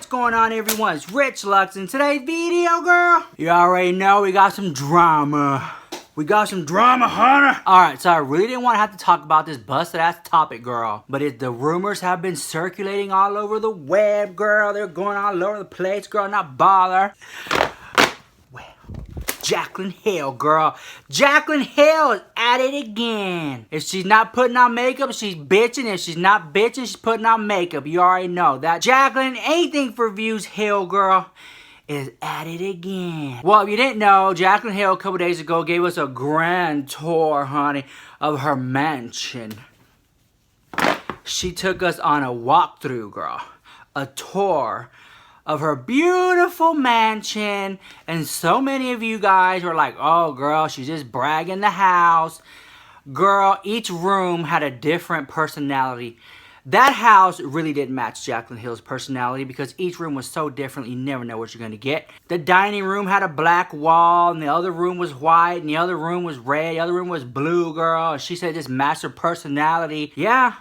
going on, everyone? It's Rich Lux. In today's video, girl, you already know we got some drama. We got some drama, honey. Alright, so I really didn't want to have to talk about this busted ass topic, girl. But the rumors have been circulating all over the web, girl. They're going all over the place, girl. Not bother. Well, Jaclyn Hill, girl. Jaclyn Hill is at it again. If she's not putting on makeup, she's bitching. If she's not bitching, she's putting on makeup. You already know that. Jaclyn, anything for views, Hill, girl, is at it again. Well, if you didn't know, Jaclyn Hill a couple days ago gave us a grand tour, honey, of her mansion. She took us on a walkthrough, girl. A tour of her beautiful mansion. And so many of you guys were like, oh, girl, she's just bragging the house. Girl, each room had a different personality. That house really didn't match Jaclyn Hill's personality because each room was so different, you never know what you're going to get. The dining room had a black wall, and the other room was white, and the other room was red, the other room was blue, girl. And she said just matched her personality. Yeah,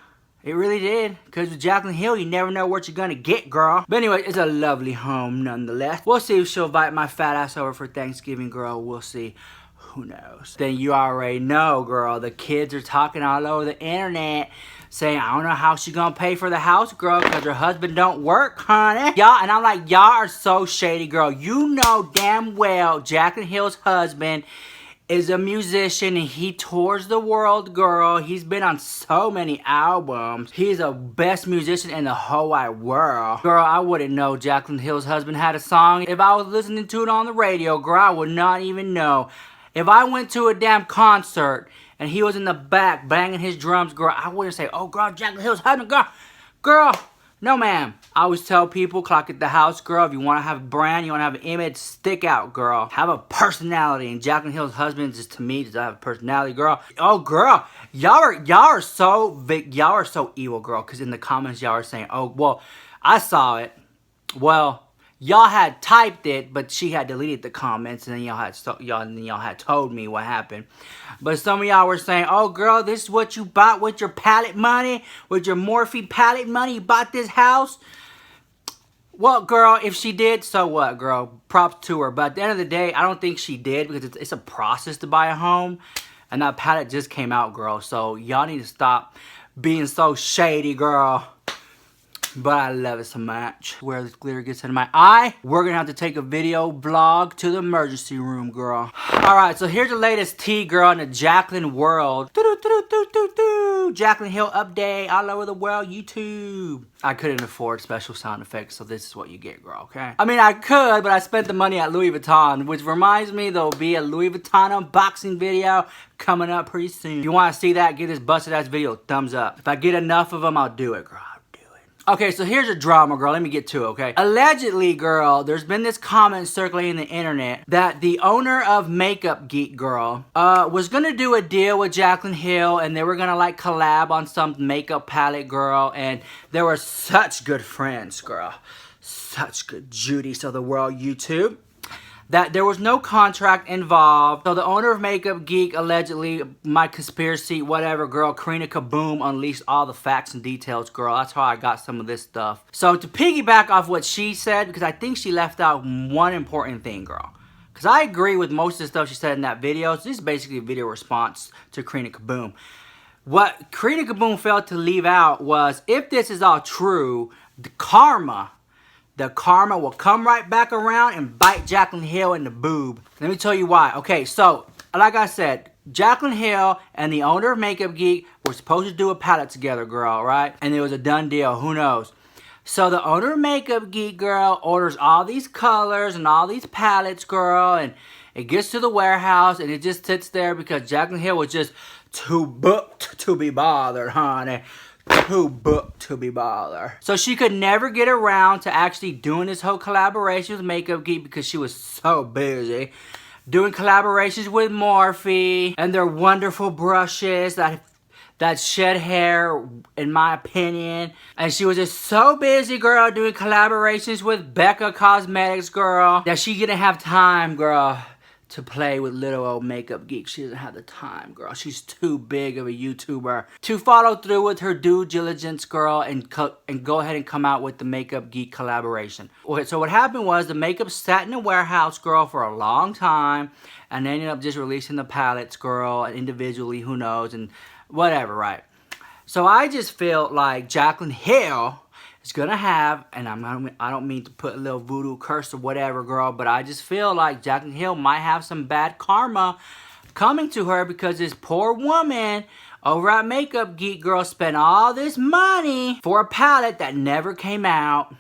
it really did. Because with Jaclyn Hill, you never know what you're going to get, girl. But anyway, it's a lovely home nonetheless. We'll see if she'll invite my fat ass over for Thanksgiving, girl. We'll see. Who knows? Then you already know, girl. The kids are talking all over the internet, saying, I don't know how she gonna pay for the house, girl, because her husband don't work, honey. Y'all, and I'm like, y'all are so shady, girl. You know damn well Jaclyn Hill's husband is a musician and he tours the world, girl. He's been on so many albums. He's the best musician in the whole wide world. Girl, I wouldn't know Jaclyn Hill's husband had a song. If I was listening to it on the radio, girl, I would not even know. If I went to a damn concert and he was in the back banging his drums, girl, I wouldn't say, oh, girl, Jaclyn Hill's husband, girl. Girl, no, ma'am. I always tell people, clock at the house, girl. If you want to have a brand, you want to have an image, stick out, girl. Have a personality. And Jaclyn Hill's husband, just to me, does have a personality, girl. Oh, girl, y'all are so evil, girl. Because in the comments, y'all are saying, oh, well, I saw it. Well, y'all had typed it, but she had deleted the comments, and then y'all had told me what happened. But some of y'all were saying, "Oh, girl, this is what you bought with your pallet money, with your Morphe pallet money. You bought this house." Well, girl, if she did, so what, girl? Props to her. But at the end of the day, I don't think she did because it's a process to buy a home, and that pallet just came out, girl. So y'all need to stop being so shady, girl. But I love it so much. Where this glitter gets into my eye, we're gonna have to take a video vlog to the emergency room, girl. Alright, so here's the latest tea, girl, in the Jaclyn world. Jaclyn Hill update all over the world, YouTube. I couldn't afford special sound effects, so this is what you get, girl, okay? I mean, I could, but I spent the money at Louis Vuitton, which reminds me there'll be a Louis Vuitton unboxing video coming up pretty soon. If you want to see that, give this busted ass video a thumbs up. If I get enough of them, I'll do it, girl. Okay, so here's a drama, girl. Let me get to it, okay? Allegedly, girl, there's been this comment circulating the internet that the owner of Makeup Geek, girl, was gonna do a deal with Jaclyn Hill, and they were gonna, like, collab on some makeup palette, girl, and they were such good friends, girl. Such good Judies of the world, YouTube. That there was no contract involved. So the owner of Makeup Geek, allegedly, my conspiracy, whatever, girl, Karina Kaboom unleashed all the facts and details, girl. That's how I got some of this stuff. So to piggyback off what she said, because I think she left out one important thing, girl. Because I agree with most of the stuff she said in that video. So this is basically a video response to Karina Kaboom. What Karina Kaboom failed to leave out was, if this is all true, the karma will come right back around and bite Jaclyn Hill in the boob. Let me tell you why. Okay, so, like I said, Jaclyn Hill and the owner of Makeup Geek were supposed to do a palette together, girl, right? And it was a done deal. Who knows? So the owner of Makeup Geek, girl, orders all these colors and all these palettes, girl, and it gets to the warehouse and it just sits there because Jaclyn Hill was just too booked to be bothered, honey. Too booked to be bothered. So she could never get around to actually doing this whole collaboration with Makeup Geek because she was so busy doing collaborations with Morphe and their wonderful brushes that shed hair, in my opinion. And she was just so busy, girl, doing collaborations with Becca Cosmetics, girl, that she didn't have time, girl, to play with little old makeup geek. She doesn't have the time, girl. She's too big of a YouTuber to follow through with her due diligence, girl, and go ahead and come out with the makeup geek collaboration. Okay, so what happened was the makeup sat in the warehouse, girl, for a long time, and they ended up just releasing the palettes, girl, individually, who knows, and whatever, right? So I just feel like Jaclyn Hill is gonna have, and I don't mean to put a little voodoo curse or whatever, girl, but I just feel like Jaclyn Hill might have some bad karma coming to her because this poor woman over at Makeup Geek, girl, spent all this money for a palette that never came out.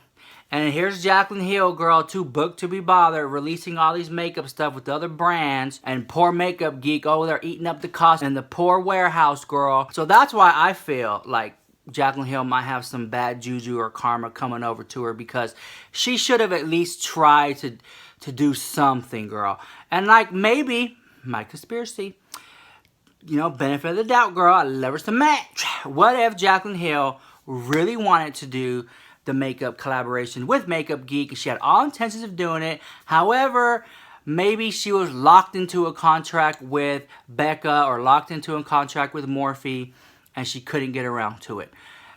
And here's Jaclyn Hill, girl, too booked to be bothered, releasing all these makeup stuff with other brands. And poor Makeup Geek over there eating up the cost in the poor warehouse, girl. So that's why I feel like Jaclyn Hill might have some bad juju or karma coming over to her, because she should have at least tried to do something, girl. And like, maybe, my conspiracy, you know, benefit of the doubt, girl, I love her some match. What if Jaclyn Hill really wanted to do the makeup collaboration with Makeup Geek, and she had all intentions of doing it? However, maybe she was locked into a contract with Becca or locked into a contract with Morphe, and she couldn't get around to it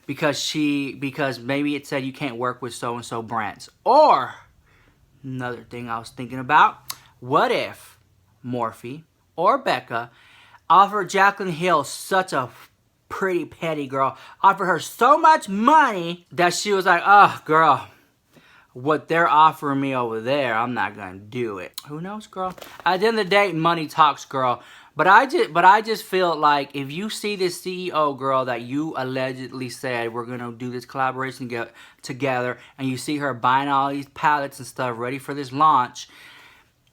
because maybe it said you can't work with so-and-so brands. Or, another thing I was thinking about, what if Morphe or Becca offered Jaclyn Hill such a pretty petty girl, offered her so much money that she was like, oh, girl, what they're offering me over there, I'm not gonna do it. Who knows, girl? At the end of the day, money talks, girl. But I just feel like if you see this CEO, girl, that you allegedly said we're gonna do this collaboration together, and you see her buying all these palettes and stuff ready for this launch,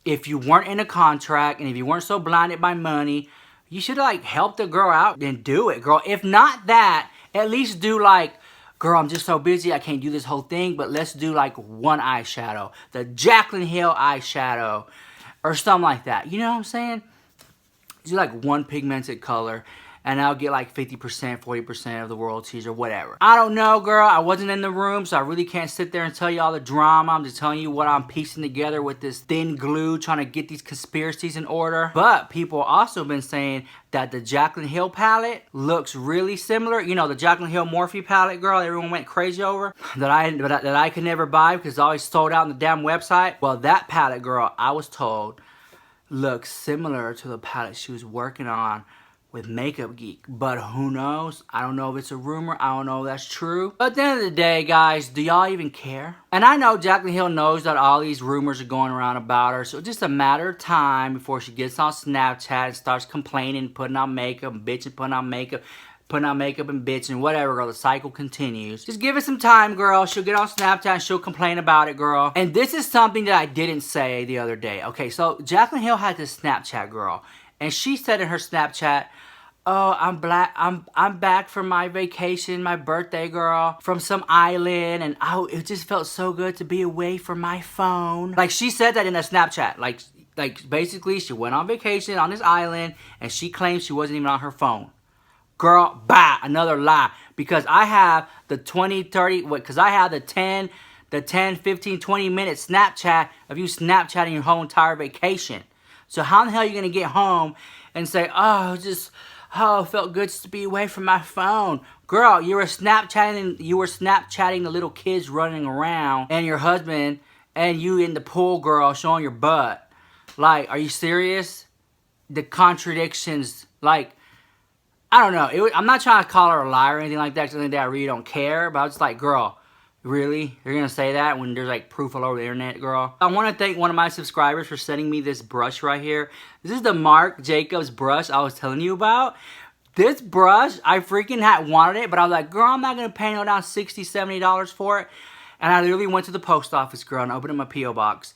if you weren't in a contract and if you weren't so blinded by money, you should like help the girl out and do it, girl. If not that, at least do like, girl, I'm just so busy, I can't do this whole thing, but let's do like one eyeshadow, the Jaclyn Hill eyeshadow, or something like that. You know what I'm saying? Do like one pigmented color, and I'll get like 50%, 40% of the royalties or whatever. I don't know, girl. I wasn't in the room, so I really can't sit there and tell you all the drama. I'm just telling you what I'm piecing together with this thin glue, trying to get these conspiracies in order. But people also been saying that the Jaclyn Hill palette looks really similar. You know, the Jaclyn Hill Morphe palette, girl, everyone went crazy over, that I could never buy because it's always sold out on the damn website. Well, that palette, girl, I was told looks similar to the palette she was working on with Makeup Geek. But who knows? I don't know if it's a rumor. I don't know if that's true. But at the end of the day, guys, do y'all even care? And I know Jaclyn Hill knows that all these rumors are going around about her, so it's just a matter of time before she gets on Snapchat and starts complaining, putting on makeup, bitching, putting on makeup and bitching, whatever, girl. The cycle continues. Just give it some time, girl. She'll get on Snapchat and she'll complain about it, girl. And this is something that I didn't say the other day. Okay, so Jaclyn Hill had this Snapchat, girl, and she said in her Snapchat, oh, I'm back from my vacation, my birthday, girl, from some island, and oh, it just felt so good to be away from my phone. Like, she said that in a Snapchat. Like basically, she went on vacation on this island, and she claimed she wasn't even on her phone. Girl, bah, another lie. Because I have the 20, 30, because I have the 10, 15, 20 minute Snapchat of you Snapchatting your whole entire vacation. So how in the hell are you going to get home and say, oh, it felt good just to be away from my phone? Girl, you were Snapchatting the little kids running around, and your husband, and you in the pool, girl, showing your butt. Like, are you serious? The contradictions, like, I don't know. I'm not trying to call her a liar or anything like that, because I really don't care. But I was just like, girl, really? You're going to say that when there's like proof all over the internet, girl? I want to thank one of my subscribers for sending me this brush right here. This is the Marc Jacobs brush I was telling you about. This brush, I freaking wanted it, but I was like, girl, I'm not going to pay no down $60, $70 for it. And I literally went to the post office, girl, and opened up my P.O. box.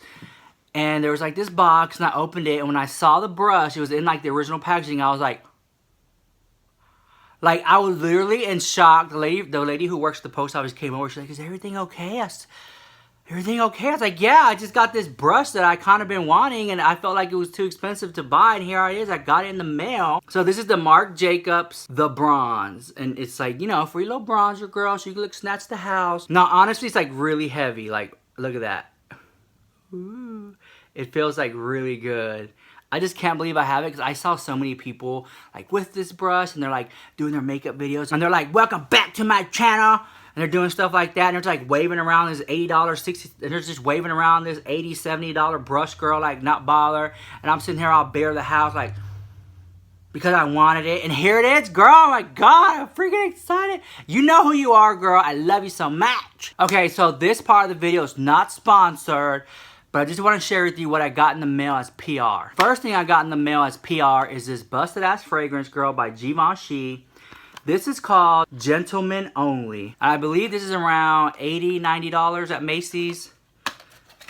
And there was like this box, and I opened it, and when I saw the brush, it was in like the original packaging. I was like, I was literally in shock. The lady who works at the post office came over. She's like, is everything okay? Everything okay? I was like, yeah, I just got this brush that I kind of been wanting, and I felt like it was too expensive to buy, and here it is. I got it in the mail. So this is the Marc Jacobs, the bronze. And it's like, you know, free little bronzer, girl, so you can look snatch the house. Now, honestly, it's like really heavy. Like, look at that. Ooh. It feels like really good. I just can't believe I have it, because I saw so many people like with this brush, and they're like doing their makeup videos, and they're like, welcome back to my channel, and they're doing stuff like that, and they're just like waving around this $80, $60, and they're just waving around this $80, $70 brush, girl, like not bother. And I'm sitting here all bare the house, like, because I wanted it, and here it is, girl. Oh my god, I'm freaking excited. You know who you are, girl. I love you so much. Okay, so this part of the video is not sponsored, but I just want to share with you what I got in the mail as PR. First thing I got in the mail as PR is this busted ass fragrance, girl, by Givenchy. This is called Gentlemen Only. I believe this is around $80, $90 at Macy's.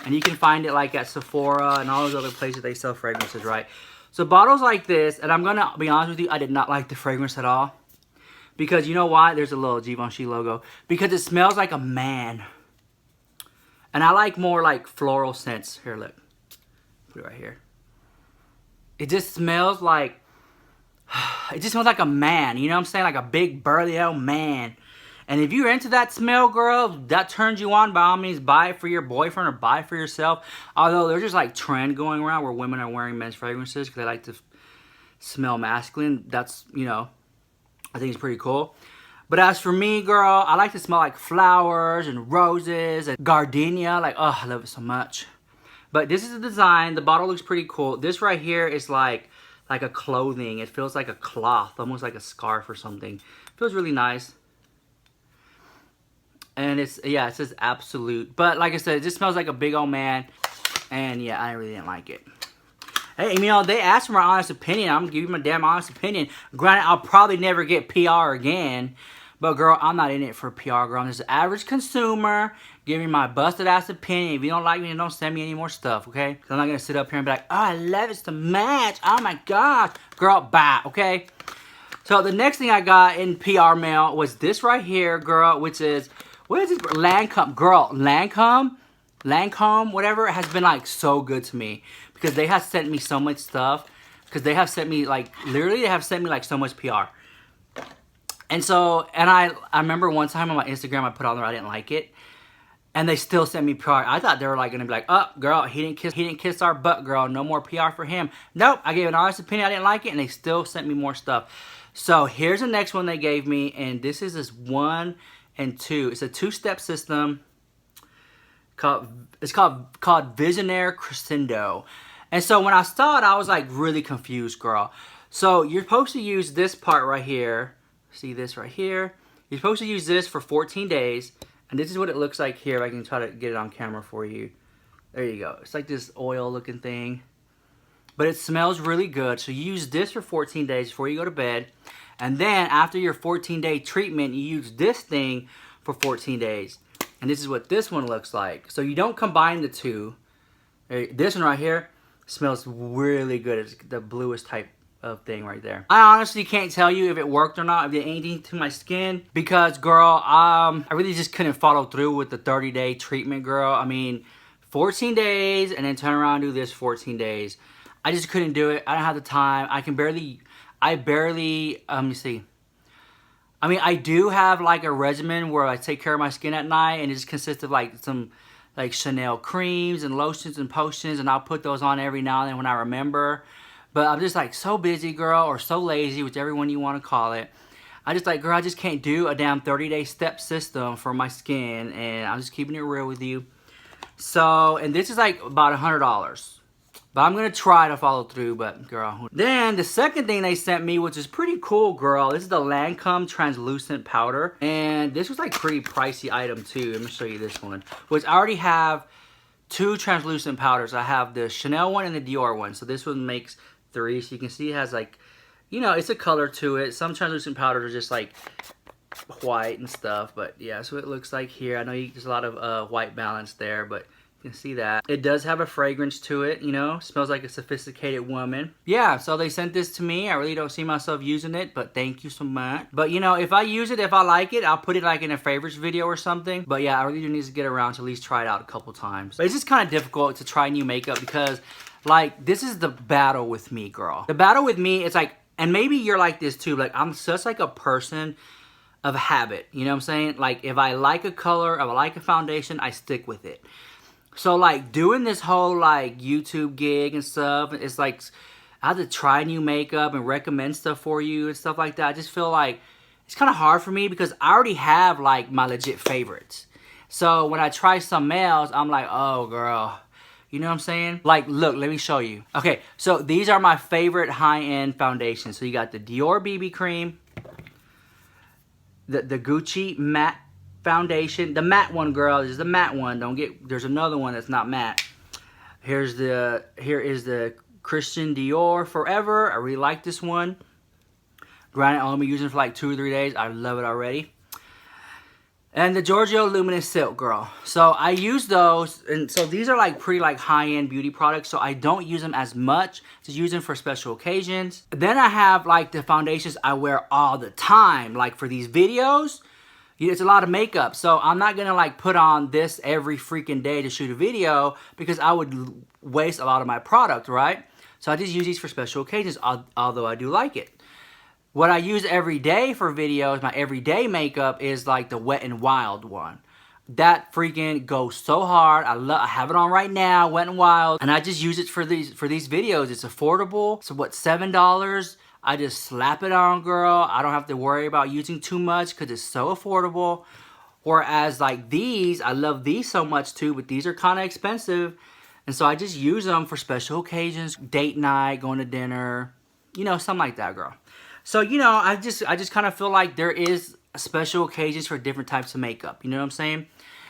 And you can find it like at Sephora and all those other places they sell fragrances, right? So bottles like this, and I'm gonna be honest with you, I did not like the fragrance at all. Because you know why? There's a little Givenchy logo. Because it smells like a man. And I like more like floral scents. Here, look. Put it right here. It just smells like, it just smells like a man. You know what I'm saying? Like a big burly old man. And if you're into that smell, girl, that turns you on, by all means, buy it for your boyfriend or buy it for yourself. Although there's just like trend going around where women are wearing men's fragrances because they like to smell masculine. That's, you know, I think it's pretty cool. But as for me, girl, I like to smell like flowers and roses and gardenia. Like, oh, I love it so much. But this is the design. The bottle looks pretty cool. This right here is like a clothing. It feels like a cloth, almost like a scarf or something. It feels really nice. And it's, yeah, it says Absolute. But like I said, it just smells like a big old man. And yeah, I really didn't like it. Hey, you know, they asked for my honest opinion. I'm gonna give you my damn honest opinion. Granted, I'll probably never get PR again. But girl, I'm not in it for PR, girl. I'm just an average consumer giving my busted ass opinion. If you don't like me, then don't send me any more stuff, okay? Because I'm not gonna sit up here and be like, oh, I love it to match. Oh my gosh. Girl, bye, okay? So the next thing I got in PR mail was this right here, girl, which is, what is this? Lancome, girl, Lancome, whatever, has been like so good to me because they have sent me so much stuff. Because they have sent me like, literally, they have sent me like so much PR. And so, and I remember one time on my Instagram, I put on there I didn't like it, and they still sent me PR. I thought they were like gonna be like, oh, girl, he didn't kiss our butt, girl. No more PR for him. Nope, I gave an honest opinion. I didn't like it, and they still sent me more stuff. So here's the next one they gave me, and this is this 1 and 2. It's a 2-step system. It's called Visionaire Crescendo. And so when I saw it, I was like really confused, girl. So you're supposed to use this part right here. See this right here? You're supposed to use this for 14 days. And this is what it looks like here. If I can try to get it on camera for you. There you go. It's like this oil looking thing. But it smells really good. So you use this for 14 days before you go to bed. And then after your 14-day treatment, you use this thing for 14 days. And this is what this one looks like. So you don't combine the two. This one right here smells really good. It's the bluest type of thing right there. I honestly can't tell you if it worked or not, if it did anything to my skin, because girl, I really just couldn't follow through with the 30-day treatment, girl. I mean, 14 days and then turn around and do this 14 days. I just couldn't do it. I don't have the time. I barely, let me see. I mean, I do have like a regimen where I take care of my skin at night, and it just consists of like some like Chanel creams and lotions and potions, and I'll put those on every now and then when I remember. But I'm just like so busy, girl, or so lazy, whichever one you want to call it. I just like, girl, I just can't do a damn 30-day step system for my skin, and I'm just keeping it real with you. So, and this is like about $100. But I'm going to try to follow through, but girl. Then the second thing they sent me, which is pretty cool, girl. This is the Lancome translucent powder. And this was like pretty pricey item too. Let me show you this one. Which I already have 2 translucent powders. I have the Chanel one and the Dior one. So this one makes 3. So you can see it has like, you know, it's a color to it. Some translucent powders are just like white and stuff. But yeah, so it looks like here. I know there's a lot of white balance there, but you can see that. It does have a fragrance to it, you know. Smells like a sophisticated woman. Yeah, so they sent this to me. I really don't see myself using it, but thank you so much. But, you know, if I use it, if I like it, I'll put it like in a favorites video or something. But, yeah, I really do need to get around to at least try it out a couple times. But it's just kind of difficult to try new makeup because, like, this is the battle with me, girl. The battle with me, it's like, and maybe you're like this too. Like, I'm such like a person of habit. You know what I'm saying? Like, if I like a color, if I like a foundation, I stick with it. So like doing this whole like YouTube gig and stuff, it's like I have to try new makeup and recommend stuff for you and stuff like that. I just feel like it's kind of hard for me because I already have like my legit favorites. So when I try some else, I'm like, oh girl, you know what I'm saying? Like, look, let me show you. Okay, so these are my favorite high-end foundations. So you got the Dior BB cream, the Gucci matte foundation, the matte one, girl. This is the matte one. Don't get. There's another one that's not matte. Here is the Christian Dior Forever. I really like this one. Granted, I'll only be using it for like 2 or 3 days. I love it already. And the Giorgio Luminous Silk, girl. So I use those, and so these are like pretty like high-end beauty products. So I don't use them as much. Just use them for special occasions. Then I have like the foundations I wear all the time, like for these videos. It's a lot of makeup, so I'm not gonna like put on this every freaking day to shoot a video because I would waste a lot of my product, right? So I just use these for special occasions, although I do like it. What I use every day for videos, my everyday makeup, is like the Wet n Wild one. That freaking goes so hard. I have it on right now, Wet n Wild, and I just use it for these videos. It's affordable. So what, $7? I just slap it on, girl. I don't have to worry about using too much because it's so affordable. Whereas like these, I love these so much too, but these are kind of expensive. And so I just use them for special occasions, date night, going to dinner, you know, something like that, girl. So, you know, I just kind of feel like there is special occasions for different types of makeup. You know what I'm saying?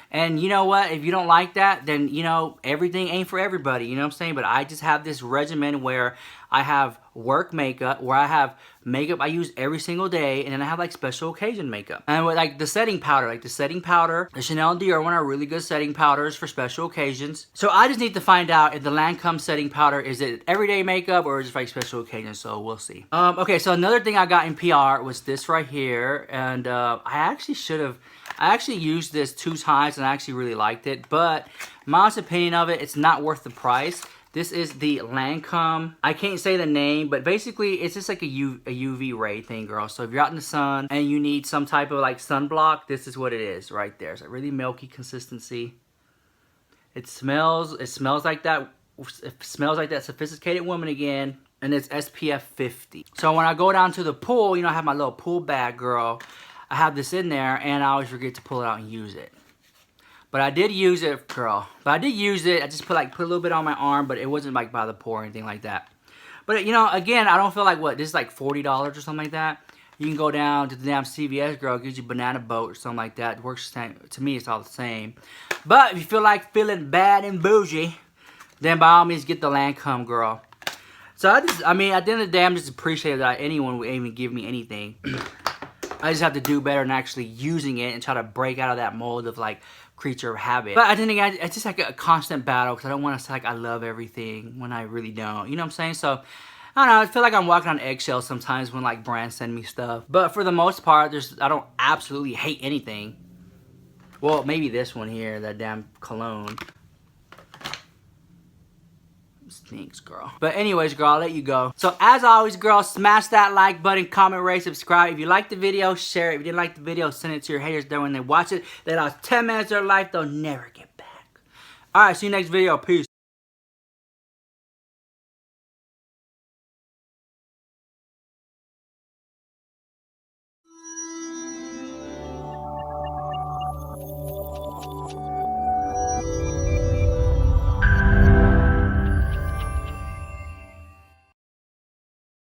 And you know what? If you don't like that, then, you know, everything ain't for everybody. You know what I'm saying? But I just have this regimen where I have work makeup, where I have makeup I use every single day, and then I have like special occasion makeup. And with like the setting powder, the Chanel and Dior one are really good setting powders for special occasions. So I just need to find out if the Lancome setting powder, is it everyday makeup or is it like special occasions? So we'll see. Okay, so another thing I got in PR was this right here, and I actually used this 2 times and I actually really liked it, but my honest opinion of it, it's not worth the price. This is the Lancome. I can't say the name, but basically it's just like a UV ray thing, girl. So if you're out in the sun and you need some type of like sunblock, this is what it is right there. It's a really milky consistency. It smells like that. It smells like that sophisticated woman again, and it's SPF 50. So when I go down to the pool, you know, I have my little pool bag, girl. I have this in there, and I always forget to pull it out and use it. But I did use it, girl. But I did use it. I just put a little bit on my arm, but it wasn't like by the pore or anything like that. But you know, again, I don't feel like this is like $40 or something like that. You can go down to the damn CVS, girl, gives you banana boat or something like that. It works the same. To me, it's all the same. But if you feel like feeling bad and bougie, then by all means get the Lancome, girl. So I mean, at the end of the day, I'm just appreciative that anyone would even give me anything. I just have to do better than actually using it and try to break out of that mold of like creature of habit. But I think it's just like a constant battle because I don't want to say like I love everything when I really don't. You know what I'm saying? So I don't know. I feel like I'm walking on eggshells sometimes when like brands send me stuff. But for the most part, I don't absolutely hate anything. Well, maybe this one here, that damn cologne. Stinks, girl. But anyways, girl, I'll let you go. So as always, girl, smash that like button, comment, rate, subscribe. If you liked the video, share it. If you didn't like the video, send it to your haters. Then when they watch it, they lost 10 minutes of their life, they'll never get back. Alright, see you next video. Peace.